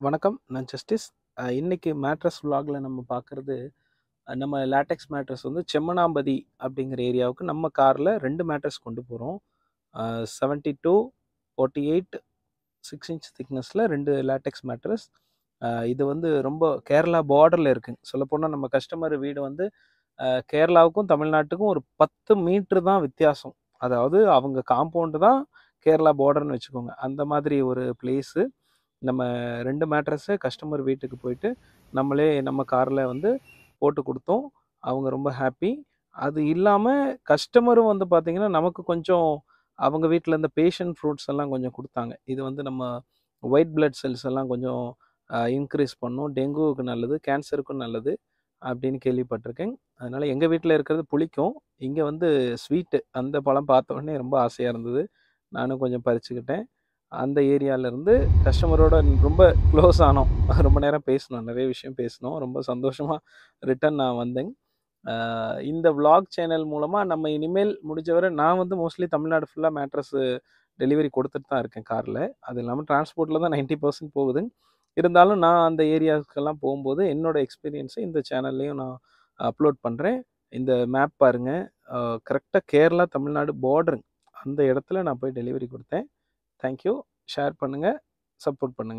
வணக்கம். நான் ஜஸ்டிஸ். இன்னைக்கு மேட்ரஸ் விலாக்ல நம்ம பார்க்குறது, நம்ம லேட்டெக்ஸ் மேட்ரஸ் வந்து செம்மனாம்பதி அப்படிங்கிற ஏரியாவுக்கு நம்ம கார்ல 2 மேட்ரஸ் கொண்டு போறோம். 72, 48 6 இன்ச் திக்னஸ்ல 2 லேட்டெக்ஸ் மேட்ரஸ். இது வந்து ரொம்ப கேரளா பார்டர்ல இருக்குங்க. சொல்லப்போனா நம்ம கஸ்டமர் வீடு வந்து கேரளாவுக்கும் தமிழ்நாட்டுக்கும் ஒரு 10 மீட்டர் தான் வித்தியாசம். அதாவது அவங்க காம்பவுண்ட் தான் கேரளா பார்டர்ன்னு வச்சுக்கோங்க. அந்த மாதிரி ஒரு பிளேஸு. நம்ம 2 மேட்ரஸு கஸ்டமர் வீட்டுக்கு போயிட்டு, நம்மளே நம்ம கார்ல வந்து போட்டு குடுத்தோம். அவங்க ரொம்ப ஹாப்பி. அது இல்லாம கஸ்டமரும் வந்து பார்த்தீங்கன்னா, நமக்கு கொஞ்சம் அவங்க வீட்ல இருந்த பேஷன் ஃப்ரூட்ஸ் எல்லாம் கொஞ்சம் குடுத்தாங்க. இது வந்து நம்ம ஒயிட் பிளட் செல்ஸ் எல்லாம் கொஞ்சம் இன்க்ரீஸ் பண்ணும். டெங்குவுக்கு நல்லது, கேன்சருக்கும் நல்லது அப்படின்னு கேள்விப்பட்டிருக்கேன். அதனால எங்க வீட்ல இருக்கிறது புளிக்கும். இங்க வந்து ஸ்வீட்டு. அந்த பழம் பார்த்த உடனே ரொம்ப ஆசையா இருந்தது. நானும் கொஞ்சம் பறிச்சுக்கிட்டேன். அந்த ஏரியாலருந்து கஸ்டமரோட ரொம்ப க்ளோஸ் ஆனோம். ரொம்ப நேரம் பேசினோம். நிறைய விஷயம் பேசினோம். ரொம்ப சந்தோஷமா ரிட்டர்ன் நான் வந்தேன். இந்த விளாக் சேனல் மூலமா நம்ம இனிமேல் முடிஞ்சவரை நான் வந்து மோஸ்ட்லி தமிழ்நாடு ஃபுல்லா மேட்ரஸ் டெலிவரி கொடுத்துட்டு தான் இருக்கேன் கார்ல. அது இல்லாம டிரான்ஸ்போர்ட்ல தான் 90% போகுது. இருந்தாலும் நான் அந்த ஏரியாவுக்கெல்லாம் போகும்போது என்னோட எக்ஸ்பீரியன்ஸை இந்த சேனல்லையும் நான் அப்லோட் பண்றேன். இந்த மேப் பாருங்க. கரெக்ட்டா கேரளா, தமிழ்நாடு பார்டர் அந்த இடத்துல நான் போய் டெலிவரி கொடுத்தேன். Thank you. ஷேர் பண்ணுங்க. சப்போர்ட் பண்ணுங்க.